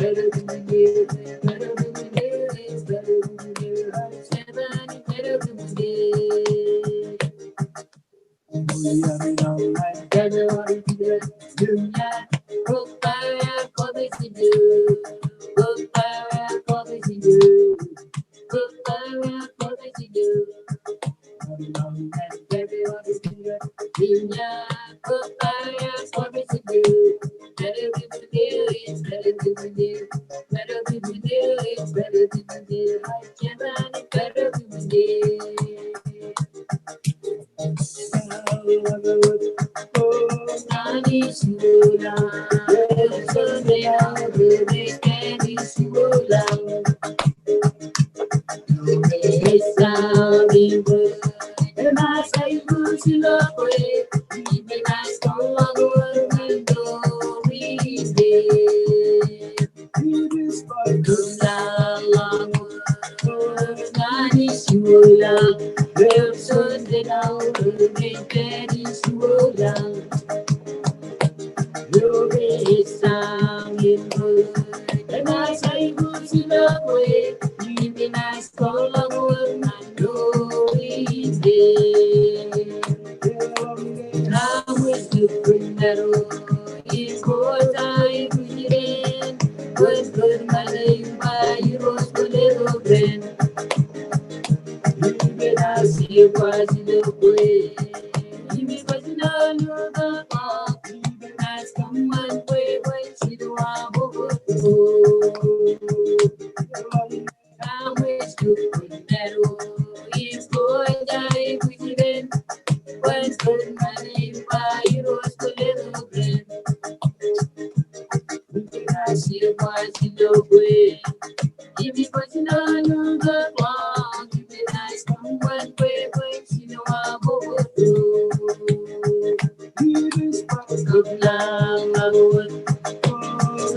better than you, better than you, it's better than you. Seven, better than you. We are in our life, better than you. Dunya, Rupaya, Kodisi do. Rupaya, Kodisi do. Rupaya, Kodisi do. Dunya, Rupaya, Kodisi do. Better than you, it's better than you. Better than you, it's better than you. I can't better than you. Nani Sula, Sunday, Kenny Sula, Sounding good. And I say, good to love it. Even I don't love the window, we did. It is by Kula, Nani Sula, Sunday, Kenny Sula. Your is sounding good, and I say good to the way. Even I call on one, I know it's there. I wish to bring that all in court. I bring it in. But good my name by you was the little friend. Even I see what you look way. Even but you know the call. Someone way when she do I wish to put that all is going die with it. When good money by you was the little friend. I see what she do way. If you put it on the wall, give it nice someone way when she do I good love.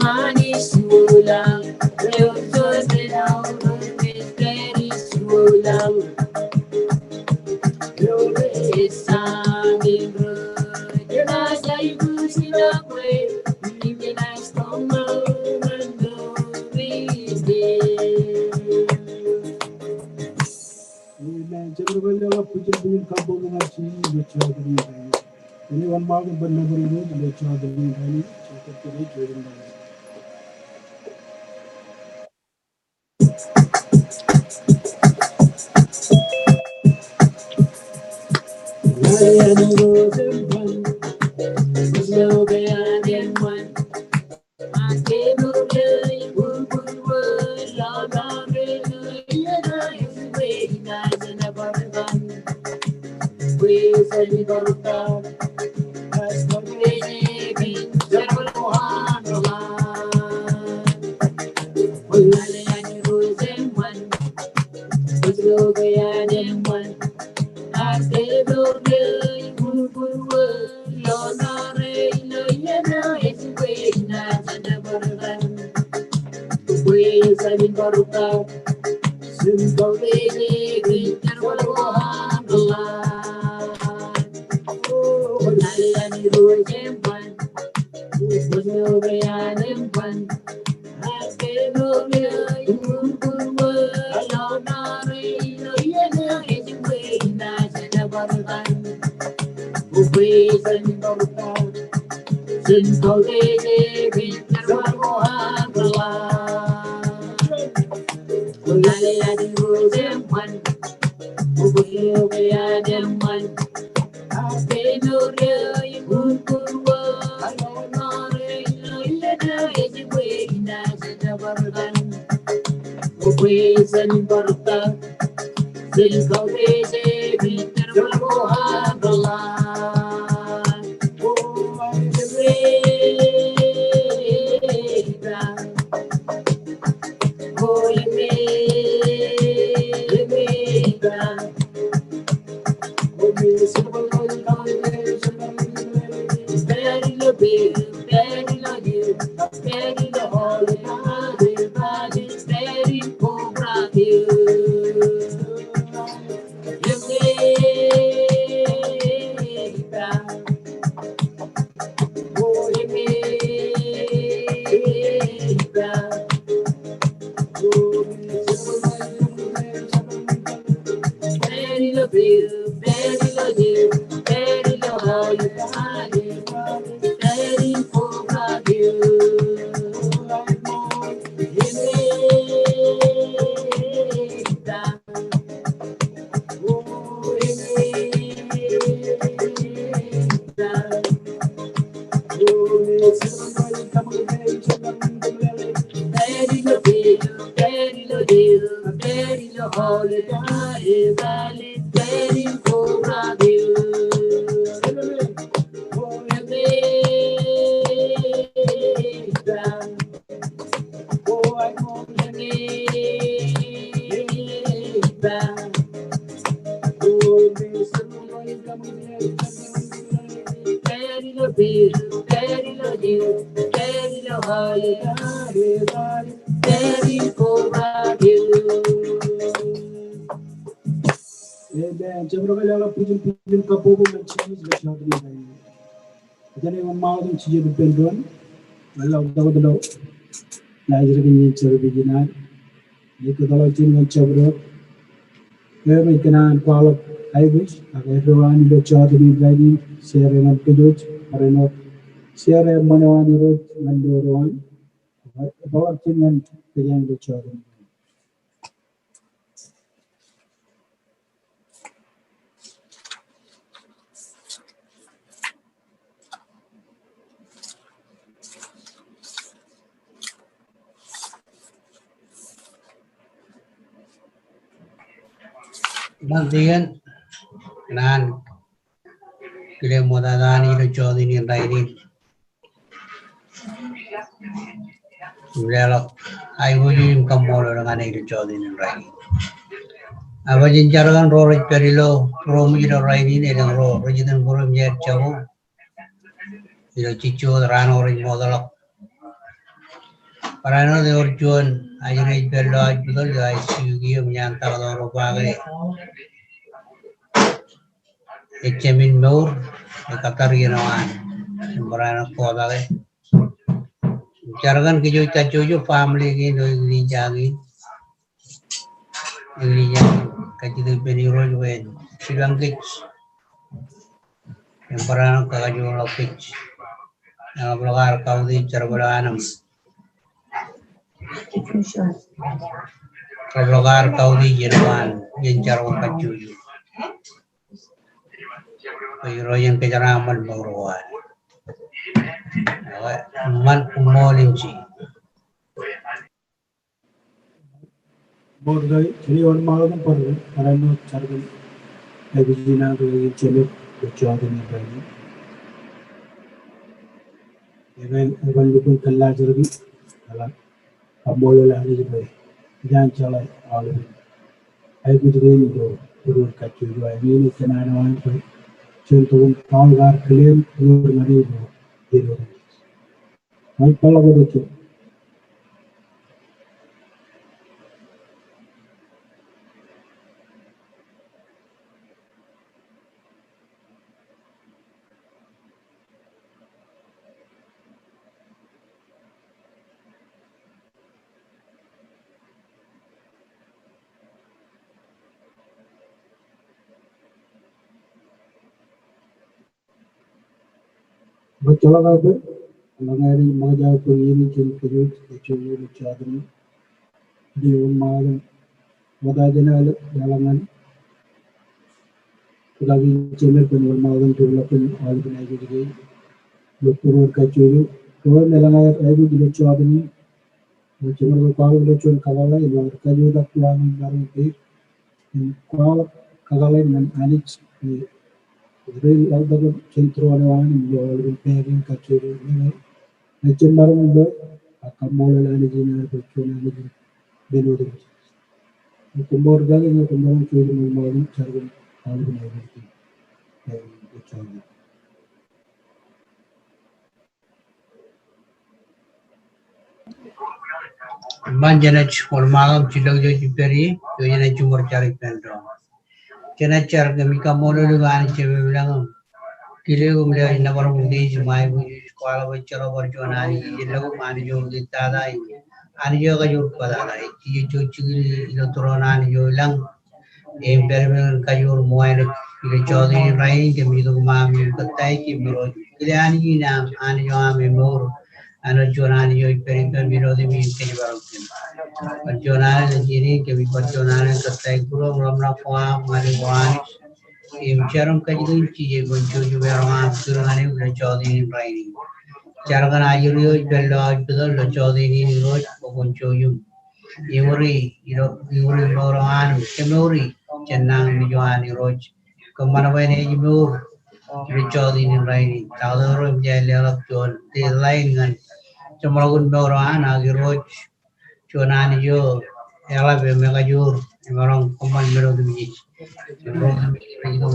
Money sula, real just down, very sula. Your is sounding good. Your eyes like good in the way. Even I stumble and go with it. Amen. Jabal puja bin kabo mengaji baca dari ini. Ini wan mahu benar benar baca dari ini. Cakap dari jodoh. I am golden one, so beyond one. I came away, long way, nice and never done. We said we got it down. That's what we need. Never go on the line. Well, I am golden one, so beyond one. I came away, long ways I've been brought about since the way they never on the line. Oh, I am your champion. Was no way I am one. I came over you were alone. Way nice and never done. Ways I've been brought about since the way they never on the line. I do them one. Over I them one. I say no, you would work. I know not a way. Nice never done. Ways and Barta. Since the way they never go on the line. Oh, I'm the way down. Oh, you may down. Oh, you simple, very low, very low, very low, very poor, you. holiday valley waiting for Brazil. Kami kenal kuala Aibush, everyone the Chaudhary Brady, share an episode, or not share a Manawani road, Mandor about Chin and the young Chaudhary. Nantikan nan kile modadani lo chodi ni raini lelo ai wujim kamolo ngane lo chodi ni raini abajin jaragan ro perilo ro mi lo raini ne ro rojidan borom yer chawo ilo chicho rano ro modalo parano de orjuan ajine perlo ajudol ai siugi nyanta ro bagale Echemin Moor, the Katarian, Morana Kodale. Jargon Kiju Kachuju family in the Jagi, Kachu Penny Roadway, Shilankich, Emperor Kaju of Pitch, Ablogar Kaudi, Charbalanums. Ablogar Kaudi, Jerwan, Yenjaro Kachu. Royan Kajaraman Borwa Man Molimchi Borgai, 3 miles per Parano Chargal, Abigina, Chile, the Jordan Brady. Even looking Kalajari, a Mola Bay, Jan Chala, all of it. I could really go to catch you. I mean, it's an animal. Children, all are claim your money. I follow with you. But Chalagabe, Langari Maja to Yini Chilkirut, the Chulu Chadri, the Umal, Madajana, Yalaman, Lavin Chimip and Urmadan to Lapin, organized Lukuru Kachuru, Tour Melana, Abu Chadri, the Chimaru Kalu Kavala, and Kaju the Plan Marin in Kuala Kagalan and Anix. Real other Chintruan, you are repairing Kachuru, the Chimaru, a Kamola Anigina, the Chunani, Benodu. The Kumorga and the Kumor children morning, Chargan, organized the child. Manjanach or Magam Chilojo Peri, Yona Chumor Charik Pendron. Chenachar Gamika Molo Van Chevilang, Kilum number of days, my Kuala Vichara or Jonani, Yellow Manajo, the Tada, and Yoga Yupada, Chichu Ilotronan, Yolang, Imperial Kayur Moine, Chodi, Rain, Kamidumam, Kataki, Kilani, and Yoami Mor, and a Jonani, Perica, Miro, the mean Kajavan. Jonah, the Giri, Kavi Jonah, Katai, Guru, Ramna Farm, Marijuana, Charam Kajun, Chiju, Veron, Surani, the Chodi, Writing. Chargan Ayuru, Bella, the Chodi, Road, Ogonchoyum. Iuri, Iuri Moran, Kemuri, Chenang Mijuan, Roj, Kamanavan Ejimur, Richard in Rainy, Tador Jalap John, the line and Chamagun Moran, Agiroj, Chonan Jo, Ella Megajur, Emerong Command Mero the Beach.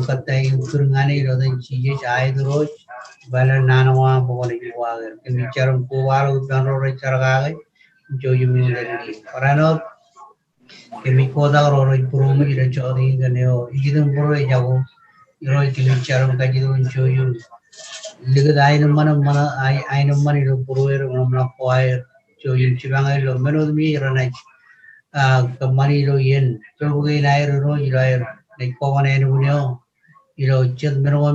Katai Kurangani, Rodan Chij, I the Roj, Balan Nanawa, Boli Water, and Charum Kuwaru, Ganro Richard Joyu Parano, Kemikoda or Purumi, the Chodi, the Neo, Idum Puru Jago, Hero Charum Kajidu and Joyu. Liga I know mana, I know money to Puru, Ramna Choir, Joyu Chivanga, Lomero, me, Ranach, money to Yen, Jogi, I know, like Pawan and Unio, Chil Mero,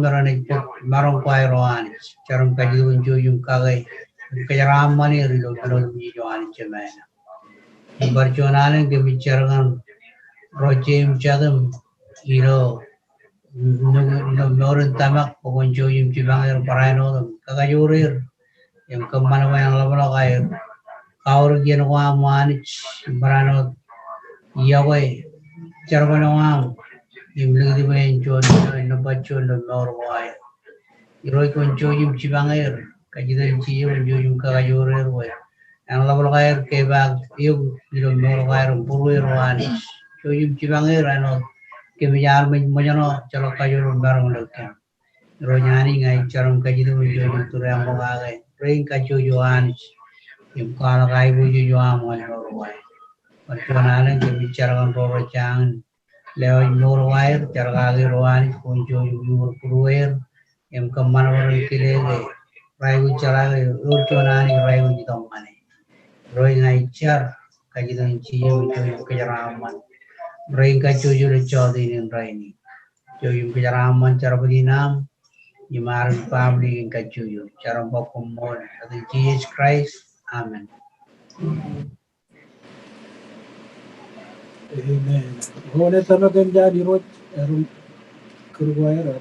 Maron Choir on, Charum Kajidu and Joyu Kage, Kajaram money, Rilo, me, Joan Chimana. Barjonalan ke bicarkan rojim cadam, noren tamak pengunjung yang cibang yang parano kagajurir yang kemana yang lama kair kaur gian wa manich parano yawe carban wa yang lagi main jon no bachon no norway iroi kunjung yang cibang air kajidan cium kunjung kagajurir wa yang lama kair kebag yung norway purwir wani Joyum Chibangai Rano, Kimijar Mojano, Chalokayo Barong Lokan. Ronyani, I Charum Kajidu, Joyum to Ramboga, Rain Kachu Joan, Yukala Gaibu Juam, one Norway. But Jonalan, Kimicharan Roro Chan, Leo Norway, Chargali Roan, Kunjo, you Pruer, Yam Kamana Kile, Raivu Charali, Urchonani, Raivu Domani. Roy I Char, Kajidan Chiu, Kajaraman. Rain Kachu Chodi in Rainy. Joyum Kajaraman Charabinam, Yimar family in Kachu, Charabokum more, the Jesus Christ. Amen. Amen. Gone talagang dyan, Rod, Kurwaya,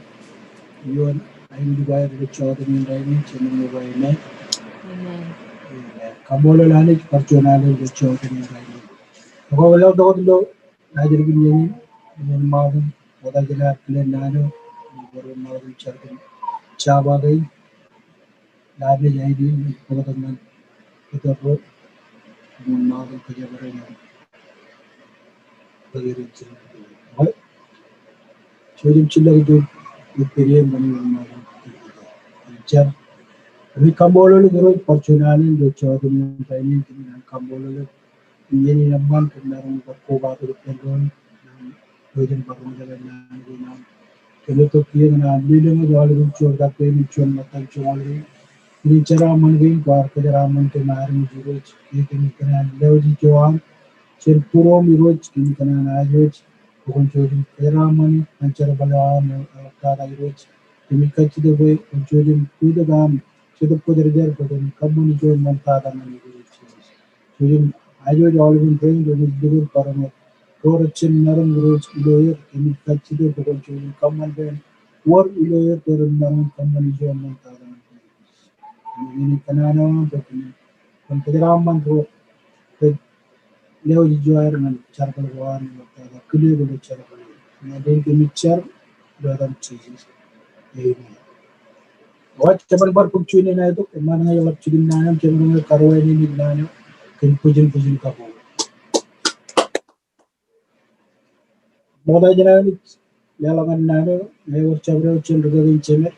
yun, ayun di ba yung chodo ng Rainy, chinang yung Rainy. Amen. Kamolo lanik, parchonalan yung chodo ng Rainy. Ako wala daw dito, nadir binyanin, yung mga wala dila pilan nano, yung mga chodo chabagay, labi ay di, pagkatang ito po, yung mga kajabaran yung pagirin sila. Okay? So yung sila ito, yung periyan mo yung mga kajabaran. Kami Kambolo gero parchonalan do chodo ng training kami ng Kambolo ini naman kung narong pagkuha ko ng doon pagmamagala na doon kaya to kiyo na nilo mo dahil yung chodo dati yung chodo matang chodo ini cara mangin par kajaraman ke naring jiroj kini kana lewji joan chen puro miroj kini kana najoj kung chodo kajaraman ang cara balawan kada iroj kini kachide boy kung chodo kuda gam Kita poder badan kamu ni jual manfaat dengan itu. Jadi, ayo jual pun train jadi dulu paramet. Orang cina naram urus iloyer ini kacide badan jual kamu dan war iloyer terus naram kamu ni jual manfaat dengan itu. Ini kenana betul. Pengkeraman tu, lewat jual dengan cara berbuat manfaat. Kuliah boleh cara berbuat. Nanti kami cara dalam cincin. Ini. What Chaman Bar Puchuni na ito, mana yung Chudin Nanam, Chaman Karway ni Nano, Pujin Kapo. Moda Janani, Yalaman Nano, Never Chabro Children Chemet.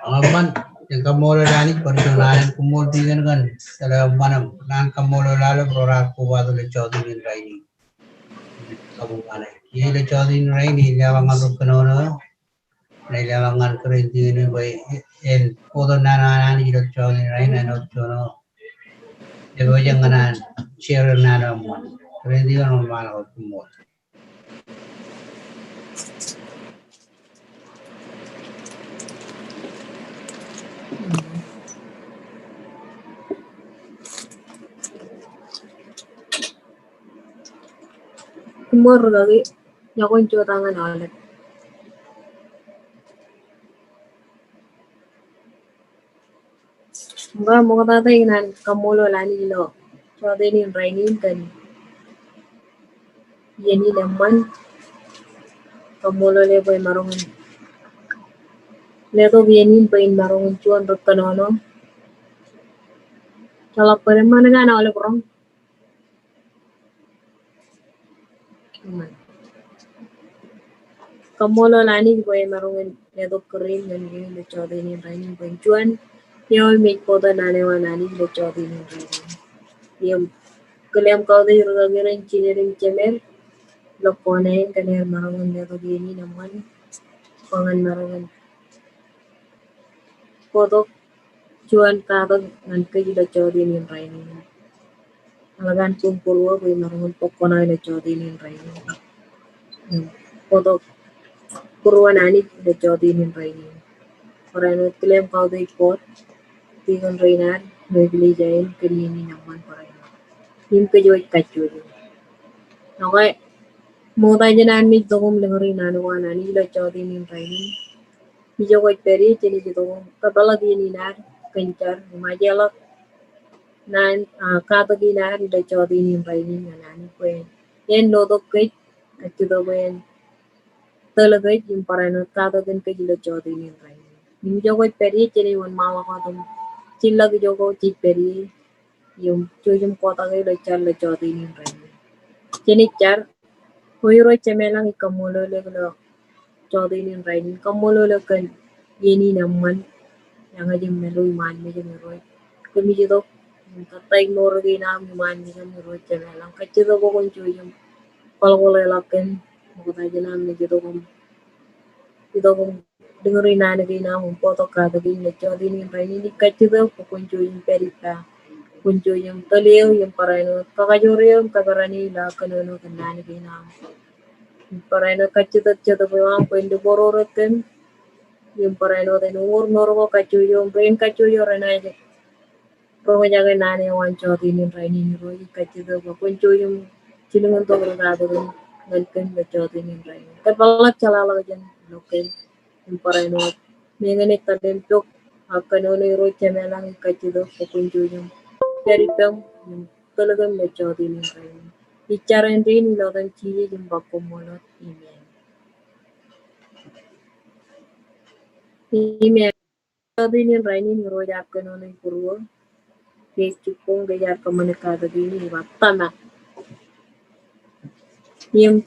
Aman, yang kamu lagi perjalanan kumul dengan kan, dalam mana nan kamu lalu berorak kuat oleh Chodo in Rainy. Kamu mana? Ini le Chodo in Rainy, lawangan tu kenono, lawangan kerja ini baik. El kodo nana ini le Chodo in Rainy, no Chodo. Ego jangan share nana mon. Kerja normal kumul. Kumor lagi. Yakon chua tangan olet. Mga mga tatay nan kamulo lani lo. Chua dinin rainin kan. Yeni naman kamulo le boy marungan. Leto yenin pain marungan chuan rot kanono. Chalak pa mana gana ole prong. Kamulo lani boy marungan leto kering dan yeni le chua dinin rainin pain chuan. Yo make po da nane wa nani le chua dinin rainin. Yung kaliam kau de rugagira engineering kemer. Lokone kaner marungan leto yeni naman. Pangan marungan. Kodok cuan kadang ngan kaji da chodi nin raini. Alagan kumpulwa boy marungan pokona da chodi nin raini. Kodok purwa nani da chodi nin raini. Parano klem kau da ikot tingan rainar nagli jain kanini naman parano. Nim kajo kajo. Okay. Muda janan mi togum lengari nanu wa nani da chodi nin raini. Hijo ko peri cheni togum kabala di ni nar kencar majalak nan kata ginar da chodi nin raini nani kuen yen no do kai atu do wen talagai yung parano kata din kai da chodi nin raini nim jogo peri cheni wan mama ko dum chilla gi jogo chi peri yung chujum kota ga da chal da chodi nin raini cheni char hoiro chemelang ikamulo le lo chodi nin raini kamulo le kan yeni naman yang aja melui man me je meroi kami je dok tatay nor gi na man me je meroi chemelang kache do bokon chujum palgole laken mo ta je na me je dokum idogum dengeri na ne gi na mo poto ka do gi ne chodi nin raini ni kache do bokon chujum perita kunjo yung taliw yung parano kakajurium kagarani la kanono kanani gi na parano kache do chado bang pwende bororoten yung parano de nur norgo kachuyum brain kachuyo renaje Como ya que nane wan chodi nin raini ni roi kachido ba kuncho yung sinungan to grado rin ngalken ba chodi nin raini kapalat chalala jan loken yung paraino mengene tadem tok akano ni roi chemelang kachido ba kuncho yung peripem yung talagang na chodi nin raini icharan rin lodan chiye yung bakumulot email email chodi nin raini ni roi akano ni purwo que chupong gayar komunikado dini wa tama yung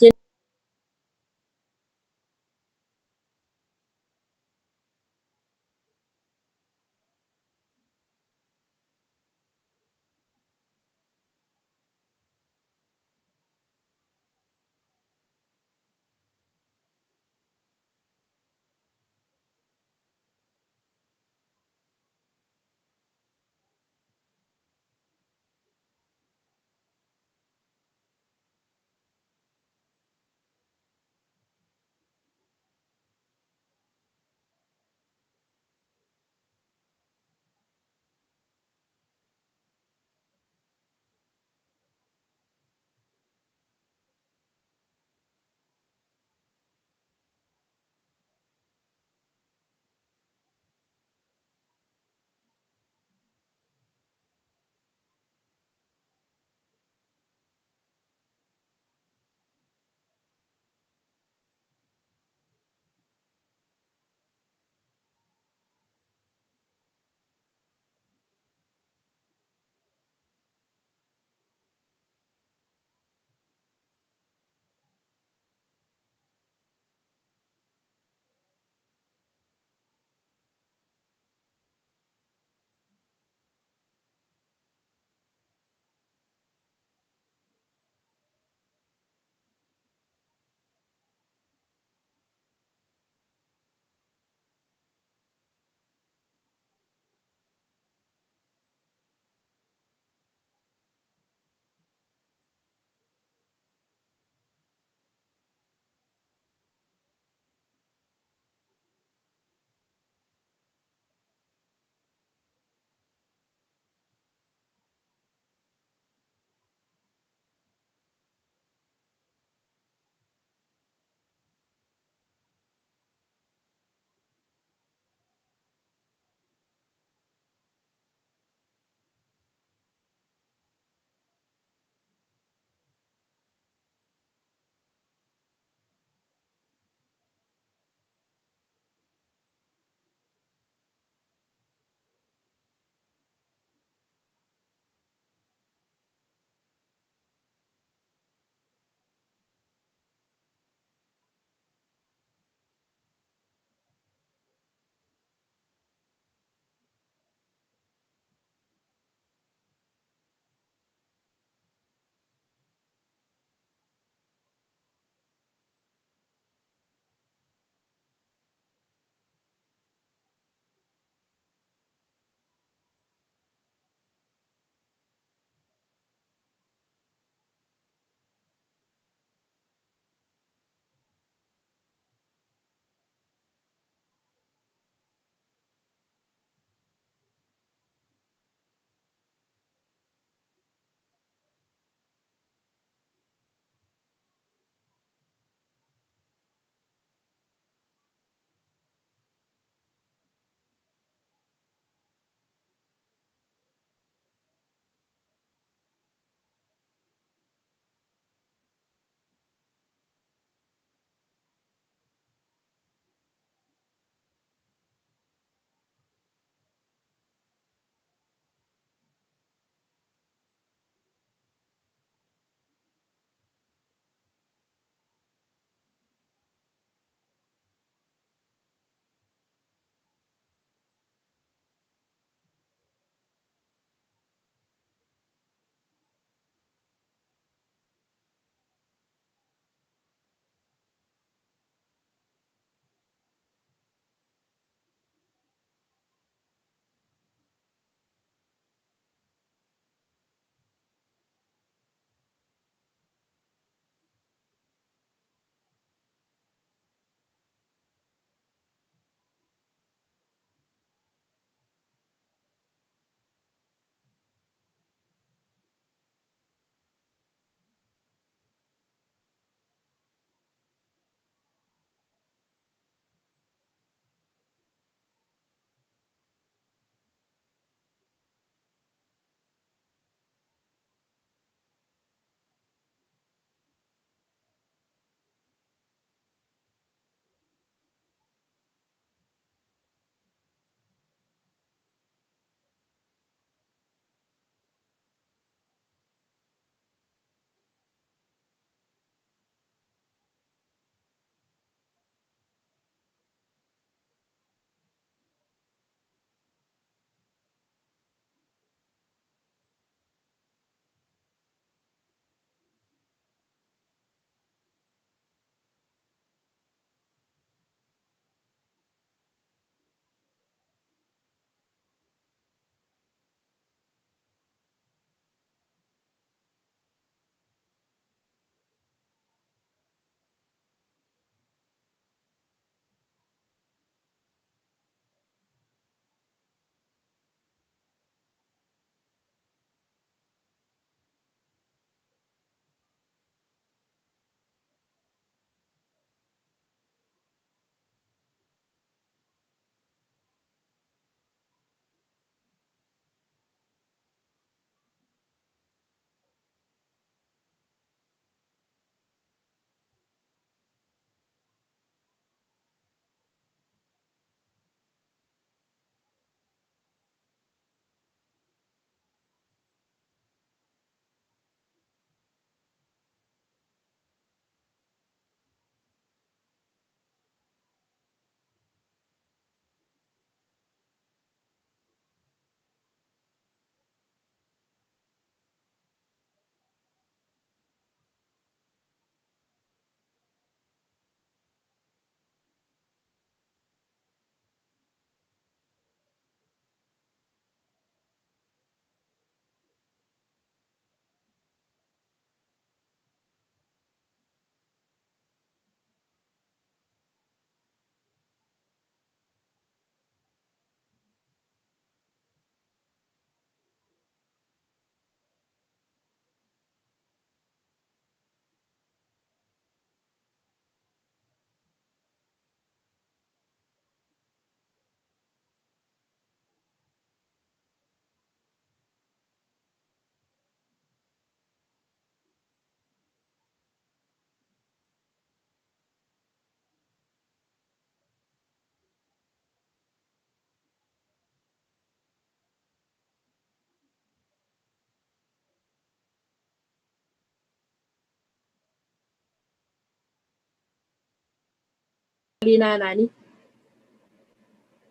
lina nani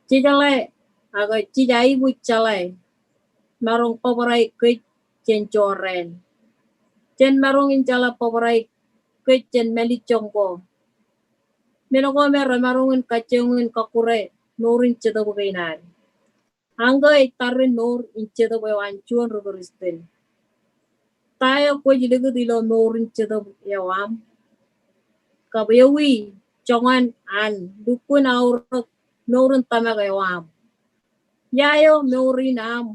chijale aga chijai buchalai marong paparai ke chen choren chen marong inchala paparai ke chen meli chongko menoko mera marongin kachengin kakure norin cheda bugainar anggai tarin nor incheda bawan chuan ruguristin tayo ko jilega dilo norin cheda yawam kabayawi chongan an dukun aurok norin tamaga yawam yayo norin am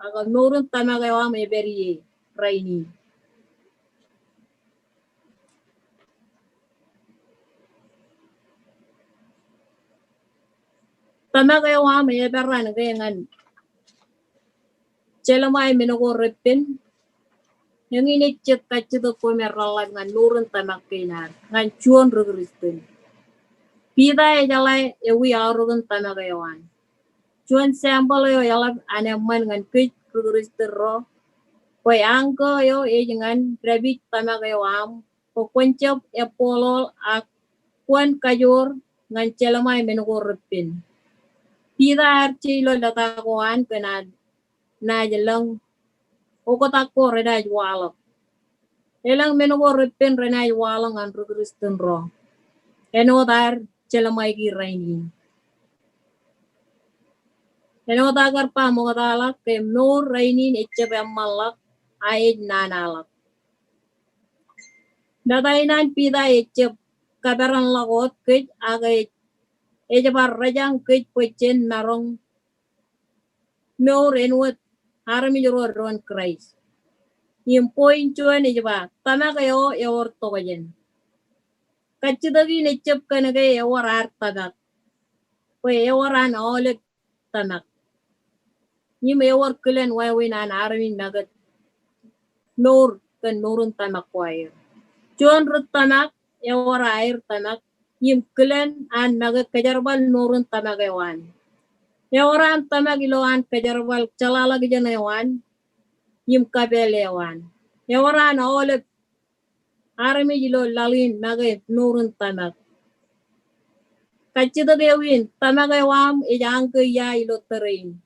aga norin tamaga yawam eberiye raini tamaga yawam eberan gayangan chelamay menogo repin yang ini cet kacito ko meralan ngan nurun tamak kinar ngan chuan ruguristin pida e jalai e wi aurun tamak yawan chuan sampel yo yalap aneman ngan kich ruguristin ro ko angko yo e jangan rabbit tamak yawam ko kwencop e polol ak kwan kajor ngan chelamay menogo repin pida archi lo datakoan kenad na jalang oko takko reda jwalok elang menogo repin rena jwalok ngan ruguristin ro eno dar chelamay ki raini eno dagar pa mo dalak ke no raini echebe malak ay nanalak dadainan pida echeb kabaran lagot ke aga ejabar rajang ke pechen marong no renwet harami joro ron krais point chuan ejaba tanagayo eor togayen kachidagi nechep kanage ewar artagat ko ewaran olek tanak Ni ewar kelen wai nan armin nagat nor kan norun tanak wair chuan rut tanak ewar air tanak yim kelen an nagat kajarbal norun tanak ewan ewaran tanak iloan kajarbal chalala gijan ewan yim kabel ewan ewaran olek armi ilo lalin nagat norun tanak kachida dewin tanak ewam ejang ke ya ilo terin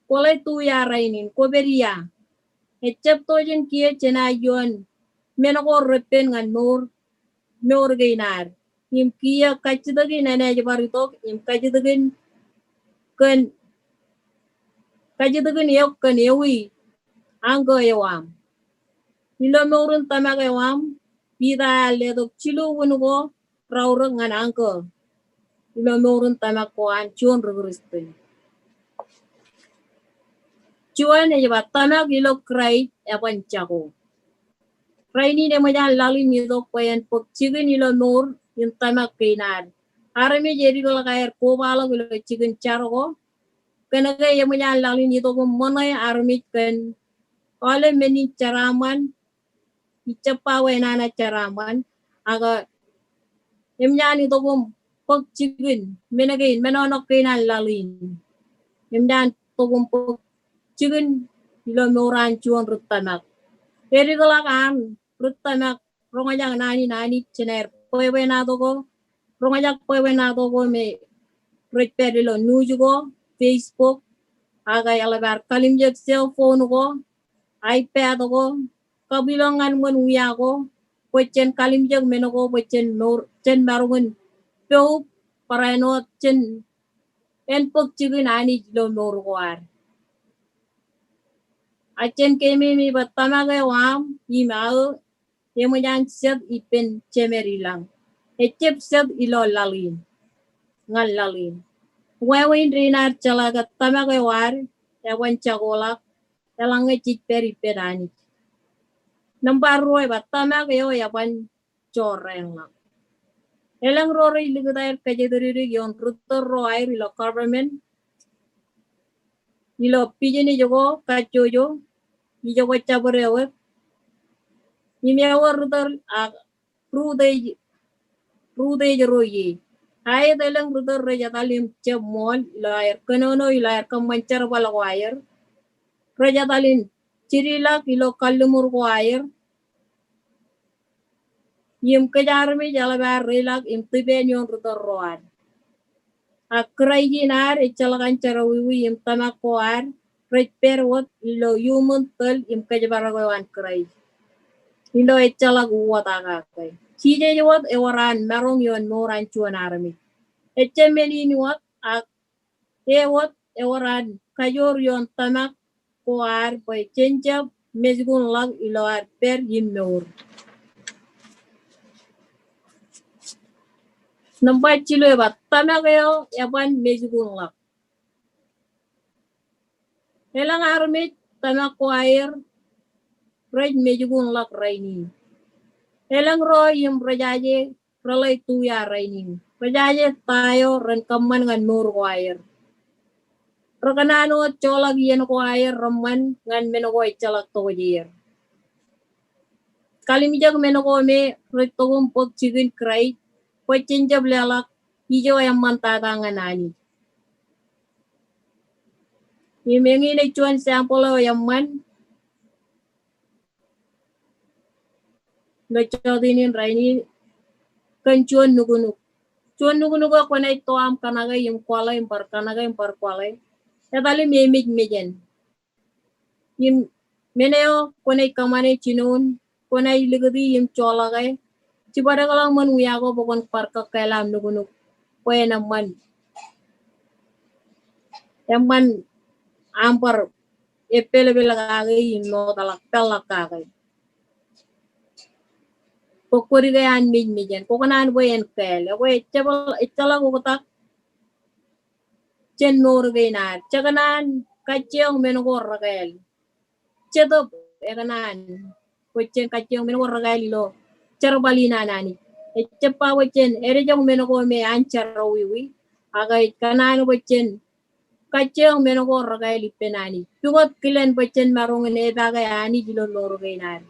Kolay tu ya rainin ko beria echep tojin kie chena yon menoko repen ngan nor gainar im kia kachidagin ane jabaritok im kachidagin yok kan ewi anggo ewam ilo norun tamak ewam pida ledok chilu wunugo raurang ngan anggo ilo norun tamak ko an chuan ruguristin Chuan e jaba tanak ilo krai ewan chago. Krai ni de majan lalin nido kwayan pok chicken ilo nor yung tanak kainar. Arami jeri lo kair ko balo ilo chicken chargo. Kanaga yung majan lalin nido ko monay arami kan ole meni charaman ichapawe nana charaman aga yung majan nido ko pok chicken menagain menonok kainan lalin. Yung majan to ko pok chicken ilo noran chuan rutanak. Peri kalakan rutanak rongajang nani chiner pewe na to rongajak pewe na to me prepare ilo news go Facebook aga yalabar kalimjek cell phone go iPad go kabilangan mun uya go pechen kalimjek menogo pechen nor chen marungun peu parano chen en pok chicken nani ilo nor go ar Achen kemi mi batamaga wam imao yemujan set ipen chemerilang. Echep set ilo lalin. Ngal lalin. Wawin rinar chalaga tamaga war ewan chagolak elange chit peri perani. Nambar roy batamaga yo yawan choreng lang. Elang rori ligadair kajeduri yon rutor roy ilo government ilo pijini jogo kachojo ijogo chaborewe imewar rutor rude roye ay dalang rutor reja talim chemol lair kanono ilair kamancar balawire reja talin cirila kilo kalumur wire Yim kajarmi jalabar relak im tibe nyon roan. Akray ginar icalakan carawiwi im tamakuar reper wat lo yumun tel im kajabarawan kray. Indo icalag wat akakay. Chije wat ewaran marong yon moran chuan armi. Echemeni wat ak wat ewaran kayor yon tamak kuar by chenjab mezgun lag iloar per yim nor. Nampak cilo bat tamak yo yaban mezgun lak. Elang armit tamak kuair rej mezgun lak raini. Elang roy yung rajaje ralay tuya raini. Rajaje tayo ren kaman ngan nur kuair. Rakanano cholag yen kuair raman ngan menokoy chalak tojir. Kalimijag menoko me retogum pok chicken cry. Pachinjab lelak hijo yang mantatangan ani. Imengi na chuan sampolo yang man gachadinin raini kan chuan nugunuk. Chuan nugunuk ako na ito am kanagay yung kwalay yung par kwalay. Tatali memig mejen. Yung meneo kunay kamane chinon kunay ligadi yung cholagay. Cipada kalau manuya ko pokon parka kailam nugunuk kue naman. Yaman ampar epele kagay yung no talak kagay. Pokori gayan mejen. Kokanan boyen kel. Ako itala ko tak chen nor gaynar. Chakanan kachiyong menogor ragal. Chetop ekanan. Kuchen kachiyong menogor ragal lo. Charbalina nani. Echepa wachen erejang menoko me anchar rawiwi. Agay kanan wachen kachiyong menogor ragal ipenani. Tugot kilen wachen marong nebagay ani jilo loro gaynar.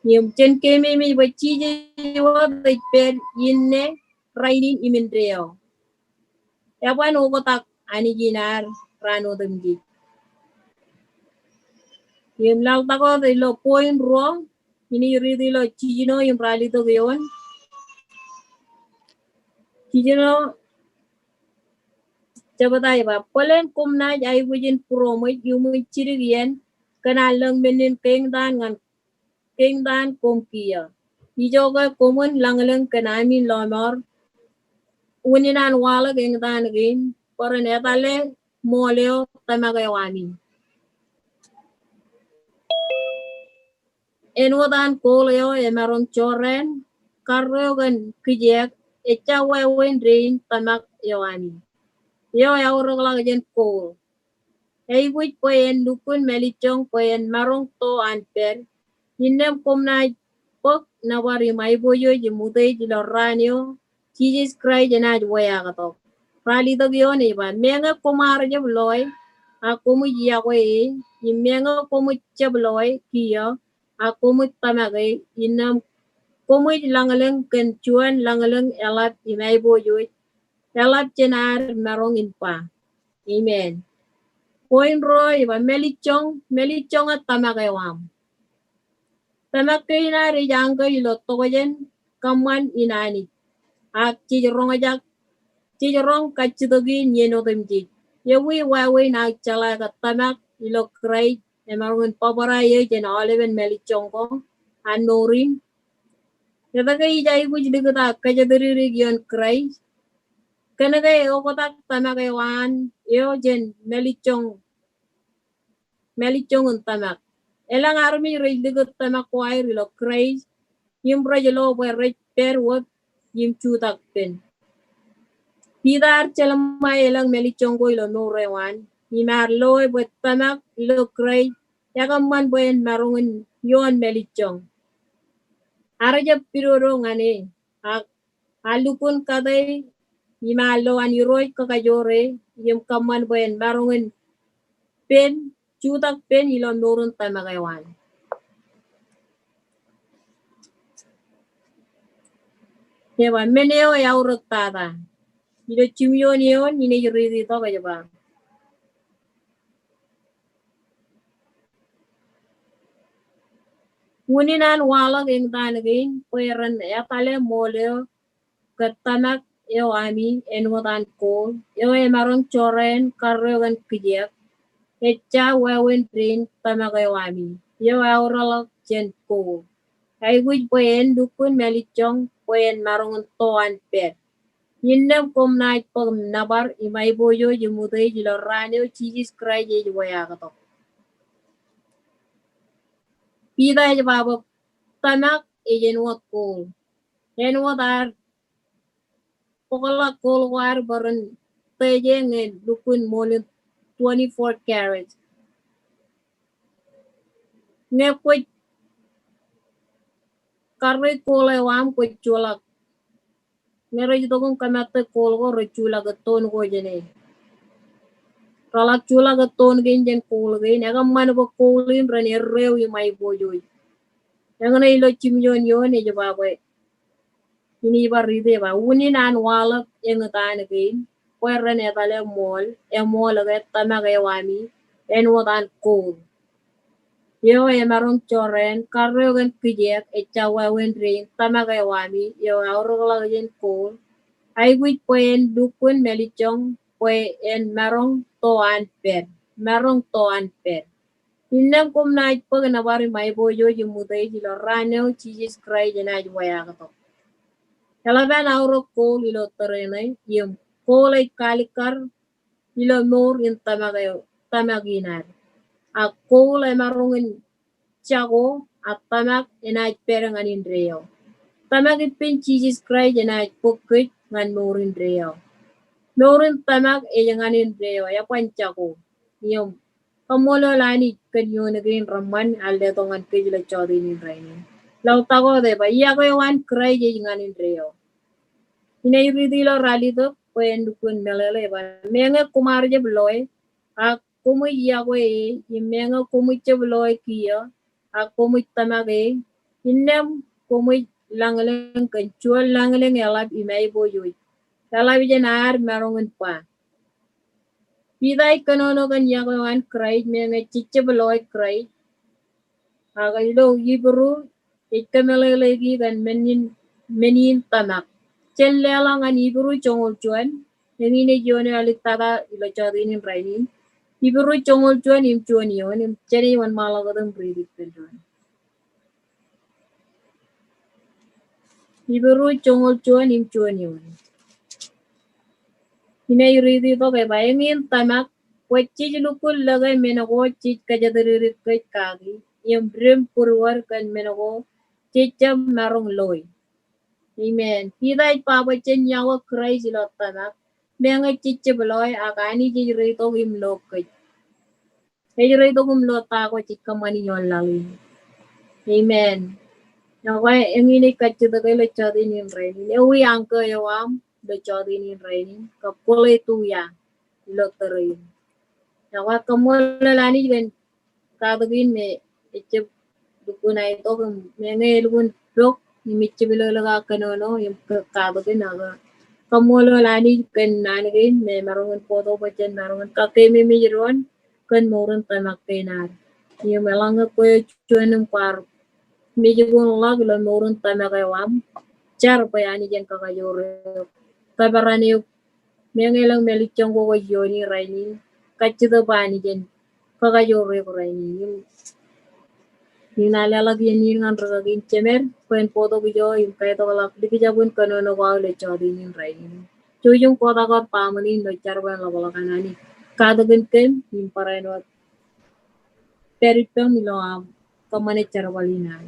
Yung chen keme me wachije wat per yinne rainin imindreo. Yapan ukotak ani ginar rano demji. Yung lalta ko lo point wrong. Ini ridi lo chino yung rali to gayon. Chino Jabatay ba? Polen kumna ay wujin promote yung chirigian kanalang menin kengdan kumkiya. Ijoga kumun langalang kanamin lomor uninan wala kengdan again para netale moleo tamagayawani. Enwadan koleo emarong choren karrogan kijek echa wewen drain tamak yawani. Yo yauro jen kol. Ei wit poen dukun melichong poen marong to anper. Inem komna pok nawari maiboyo jemute jiloranyo. Jesus Christ jenaj waya kato. Rali to gyon iban. Menga komar jebloy. Aku mu jiakwe. Menga komu jebloy kiyo. Aku mu tamagay inam komu langalang kencuan langalang elat imay boyoy elat jenar marong inpa. Amen. Point roy ba melichong at tamagayawam. Tamakay na rijang kay loto jen kaman inani. Ak chijrong kachidogin yeno temjik. Yawi wawi na chala katamak ilokray emarong pabarayo jen oliven melichong ko anorin. Katagay jay kujdigata kajadiri region Christ. Kanagay okotak tamagayawan yo jen melichong tamak. Elang army rejdigot tamak wair lo Christ. Yung projelo wej perwot yung chutak pen. Pidar chalamay elang melichong ko ilo norewan. Imarlo buat tamak ilo Christ. Yakaman buen marungun yon melichong. Arajap piroro ngane. Alukun kaday imalo an yuroy kakajore yung kaman buen marungun pen chutak pen ilo norun tamagayawan. Yawan meneo yaurok tata. Ilo chimyon yon ini yuri to kaya ba. Uninan wala ging tanagin, pueran etale moleo, katanak yo ami, enwatan ko, yo marong choren, karyogan kiyak, etcha wawin train tamagayo ami, yo auralak jen ko. Ay wich puen dukun melichong, puen marong toan pet. Yindam kom night pag nabar, imay boyo, yumuday, jilorano, cheese cry, jayawagato. Pida jababa tanak ejen wat kol. En wat ar pokala kol war baran teje nge dukun molin 24 carats. Nge kwek karre kol ay wam kwek chulak. Nge rajito kong kamate kol ko rachula gaton ko jene. Kalak chula gaton gen kol gen. Aga man ba kolin rani rew yung may bojoy. Yang na ilo chimyon yon e jababa. Ini ba ride ba uninan walak yang tan again pueran etale mol e mol ga tamaga wami en wodan ko yo e maron choren karro gan kijek e chawa wen ring tamaga wami yo aurogla gen ko ai wit puen dukun melichong pue en marong toan pet Inam kum night pag nabari may boyo yung muday jilo rano Jesus Christ na jwaya kato Kalaban auro ko lilo terenay yung kolay kalikar lilo mor yung tamaginar. A kolay marungin tiyago at tamak inay perang anin reo. Tamagin pin Jesus Christ inay pukit ngan morin reo. Morin tamak yung anin reo yakwan tiyago. Yung kamulo lani kanyo naging raman alde tongan kajila chodi nin rainin. Lautago deba iya ko yung Christ yung anin reo. Inairidi rally to when dukun melele ba menga kumar je bloy a kumu ya we menga kumu che bloy kia a kumu tamage innem kumu langleng kencual langleng elap imai boyoi elap jenar marongin pa pidai kanono kan ya wan krai menga chiche bloy krai aga ilo ibru ikamelele gi kan menin tamak Chelala nga iburu chongol chuan, yung ine yun alitada ilo chadinin rainin. Iburu chongol chuan im chuan yun, im cheri wan malagadang breathing pendon. Iburu chongol chuan im chuan yun. Ine iridi to kay bayangin tamak, wachij lukul lagay menago chij kajadaririt kay kagi, yung brim purwar kan menago chicham marong loy. Amen. Pidai papa chen yawa Christ ilotana. Menga chiche beloy agani jirito gim lokay. Jirito gum lota ko chikamani yon lali. Amen. Nawa engini kachida kay lechadin in rainin. Ewi angka yawam lechadin in rainin. Kapule tuya ilotarin. Nawa kamula lani ben kadagin me eche dukunay to menga ilgun lok Michi bilalaga kanono yung kabagin naga kamulo lani kan nanagin may marungan photo pa dyan marungan kakemi mijiron kan moron tamak penar yung malanga ko yung ng par mijigon lag lo moron tamak awam char pa yani dyan kakayore tabarani yung may ilang melichong ko yoni rainin kachida pa ni dyan kakayore ko rainin yung Ninalalagyan niyo ng ragagin chemer, kwen poto biyo yung kaya to kalap, di kijabun kanono kwa ulit chodin yung rain. So yung kota ko pamanin no charwan labalakan ani. Kadagan ken yung pareno peripang nilo kamane charwalina.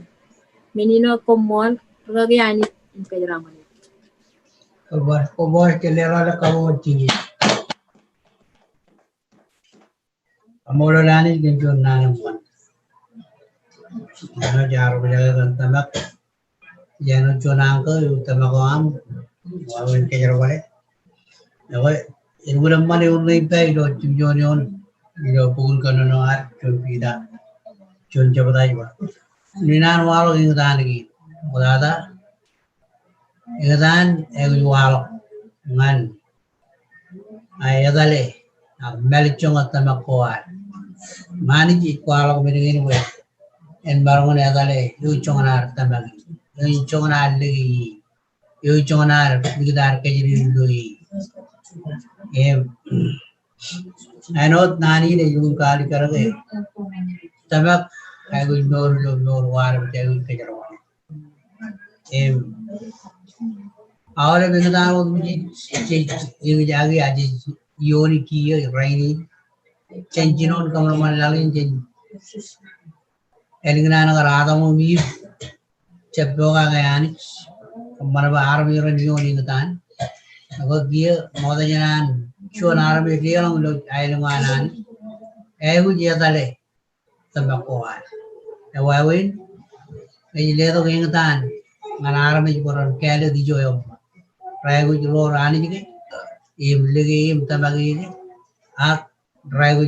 Menino komol ragagyan yung kajaraman. Obor kelera la kawo tingi. Amolo lani genjo nanam wan. Ano jaro bilaga tamak. Jano chonang ko yung tamako am. Wawin kajaro wale. Nawa inulam mani unay pa ilo chimjon yon. Ilo pukul kanono at chon pida. Chon chabatay ba. Ninan walo yung tanagi. Wadada. Ingatan walo. Ngan. Ay adale. Melichong at tamako at. Maniji kwalo ko binigin mo. en barang ni adale yu chonganar tamagi yu chonganar lagi yu chonganar bigdar kajiri lui em anot nani le yu kali karage tamak agu nor war jagu kajarwa em awale bigdar wo muji yu jagi aji yoni kiyo raini chanjinon kamar malalin chen eligna nagar adamu mi ceploga gayani marba army ron yoni ngatan ago dia modajanan chuan army dialong lo ailunganan egu jadale tambako ay awawin ay ledo ngatan ngan army boron kale di joyo raigu lo rani jige im legi im tambagi ak raigu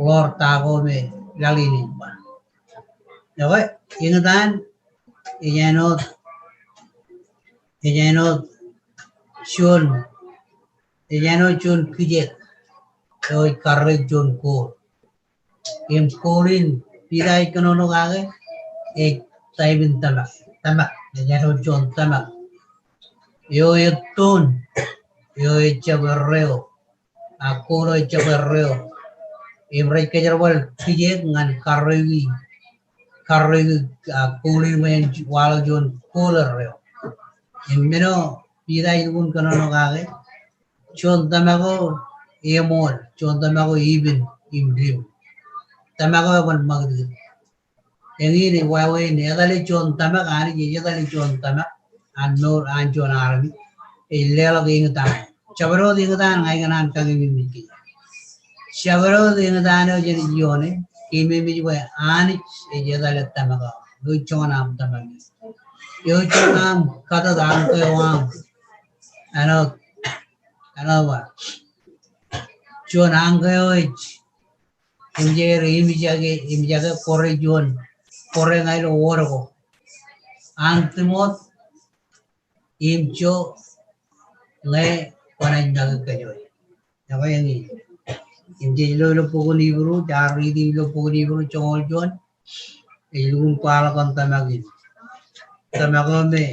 lor tago me lalini ba Rồi, những cái nó chôn kia rồi carre chôn cô em corin pidai cái nó cái ek tay bên tamak nó chôn tamak yo etun yo chabarreo aku rồi chabarreo em rai cái jarwal kia ngan carre corin men wala chôn coler reo em meno pidai kun cái nó cái chon tamago emol chon tamago ibin imdim tamago ban magdi engi ni wawe ni adali chon tamak ani ye adali chon tamak anor an chon armi illela ding ta chabro ding ta ngai ganan kagi mi ki chabro ding ta no je yone kimi mi wa ani ye adali tamago do chon am tamak yo chon am kata dan ko wam ano ba chon angay imjage kore jon kore ngai lo worgo antimot imcho ngai panay naga kayo apa yang ini imje lo pogo libro jari di lo pogo libro chongol jon ilun pala kan tamagin tamagome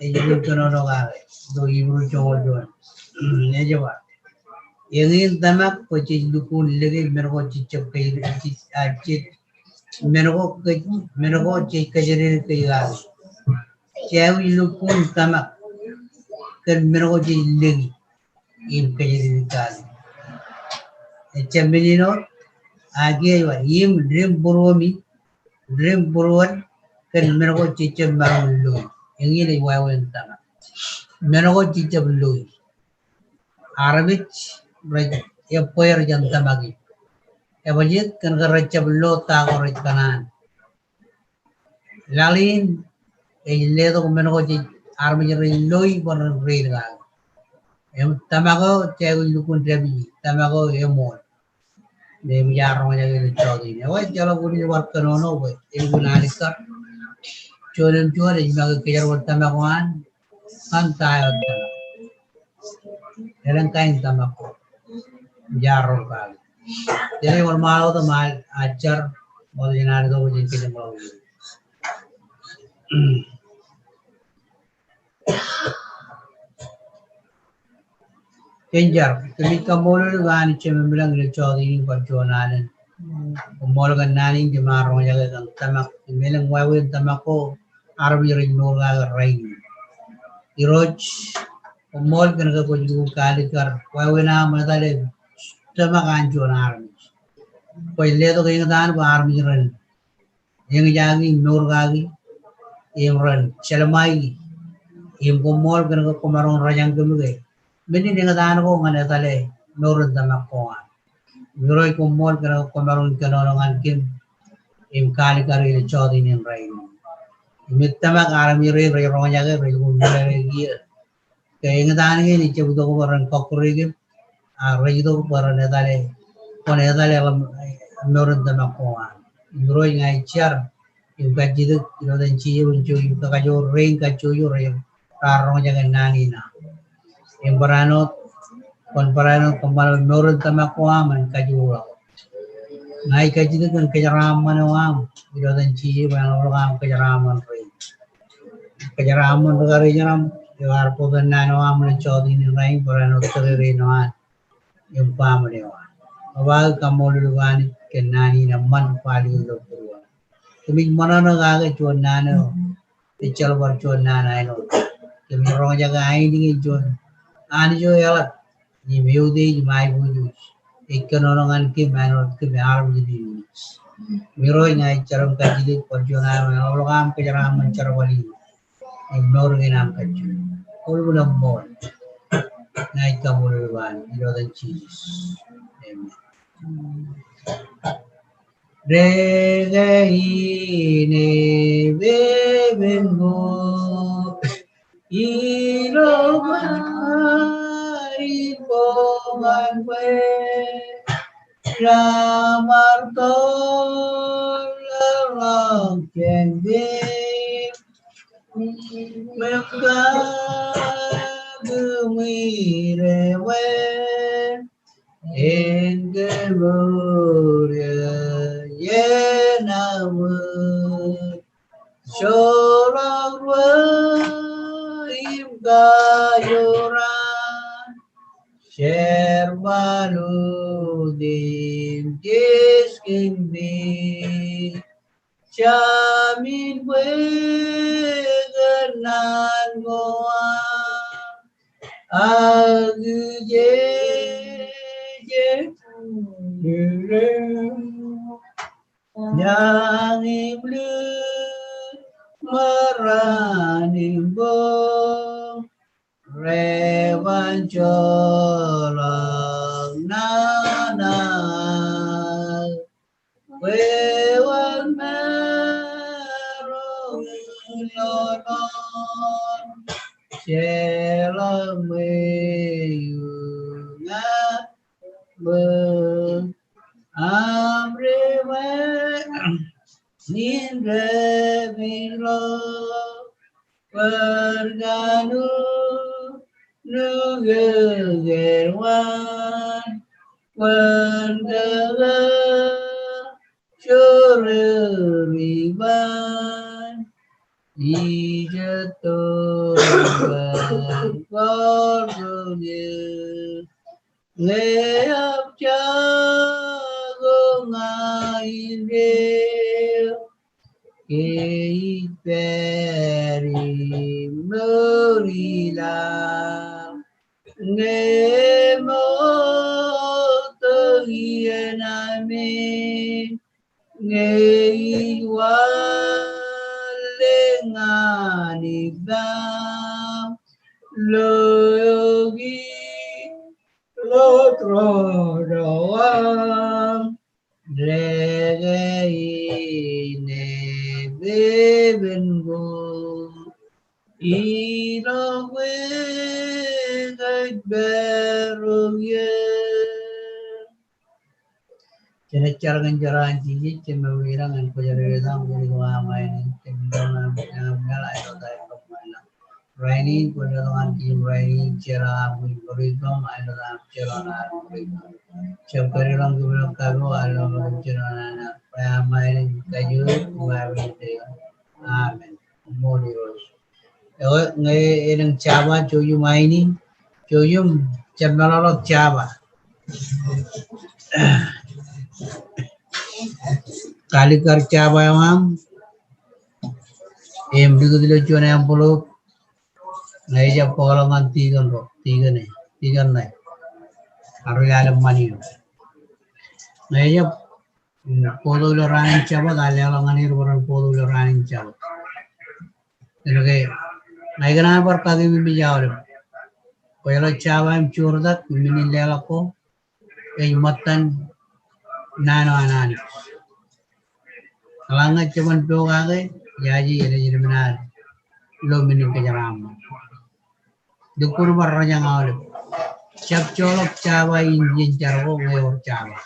ilun kono no ga do libro chongol jon ne jawab Yang tamak pochin dukun lagi mergo cicap kay cicit mergo cicit kajarin kayal cewek dukun tamak kan mergo cicit lagi im kajarin kayal cembelino agi wa im dream burwan kan mergo cicap marun lu yang ini wawan tamak mergo cicap lu Arabic ya poyer janta bagi ya bajit kan garacha bello ta goraj kanan lalin ledo men ko ji armi re loy bon re ga em tamago chegu lukun rebi tamago emol de yaro ya ge chodi ne wa jalo guri war kano no we ilgunalika cholen chore ma ke jar war tamago an kan tayo eran kain tamago Jarro kali. Jadi kalau malu tuh mal acar mau jenari tuh jadi kita mau. Kenjar, ketika mulu kan cuma bilang lecok ini perjuangan. Mulu kan nani jemaah jaga kan tamak, bilang wawin tamako Arabi rinol gak rain. Iroj, mulu kan kepujuk kali kar wawin nama tadi. Tamak anjuran army. Pahile to kaya ngatan pa army ran. Yang jagi nor gagi, yang ran celamai, yang kumol kena kumarong rajang kemige. Bini ngatan ko ngane tale noran tamak ko an. Miroi kumol kena kumarong kanorongan kim, yang kali kari chodi nin rain. Mit tamak army re rong jaga re kumol re gia. Kaya ngatan ni cebuto ko ran kokuri Regido para netale con netale noran da makoa groi ngai char in gajido ino den chi unju in ka jo rain ka chuyo re raro jaga nani na in barano con barano komal noran da makoa man ka juro Ngai ka jitu kan kejaraman wam bidodan ci bang orang kejaraman ri kejaraman negara jaram yar podan nan wam ne chodi ni ngai poran uttare ri no yung pamane wa awal kamol luwan kenani namman pali lo purwa tumi manana ga ga chon nano ichal war chon nana ai no tumi rong jaga ai ni chon ani jo yala ni meudi mai bu Ekonomi ke manor ke biar begini. Miro ngai caram kaji perjuangan orang kejaran mencarwali. Ignore nginam kaji. All bulan bol. Ngai kamu lewan. Iro dan cheese. Reggae bebengo. Iro mai pongan Ramartol lang kendi meka bumirewe engeburia yenawe sholagwa imgayura Sherbaludin Kiskindi Chamin Weganan Goa Aguje Yang Iblu Maranimbo Revan Cholang Nana Wewan Merong Lonon Shelang Meyunga Beng Amriwe Nindre Bilo Perganu Nugewan Wandala Chururiban Ijatoban Kordunya Leap Jago Ngaire Keiperi Murila Nemo Tohienami Neiwalenganibam Loyogi Lotrodoam Dregeine Bebengo Ilogwe Berungye Cina cara ganjaran cici cina wirang an pajaredang muri main cina ngala itu dari kemana Raini pajarangan tim Raini cara muri dom ada dalam cara muri cakap orang tu bilang kalau ada orang cara main kayu main itu amen mudi ros ngai yang Java cuy maini cuy Cembalolok Java. Kalikar Java yang juga dulu cuman yang puluh. Nai jab kolongan tiga nih. Harus ada mani. Nai jab podo loranin Java kali kolongan ini orang podo loranin Java. Jadi nai kenapa kaki bimbing jauh. Kalau Java curdat minilela ko matan nano anani kalanga cuman doga jadi ada benar lo minin kejaram dukur barra yang awal cap colok Java injin jarwo ngor Java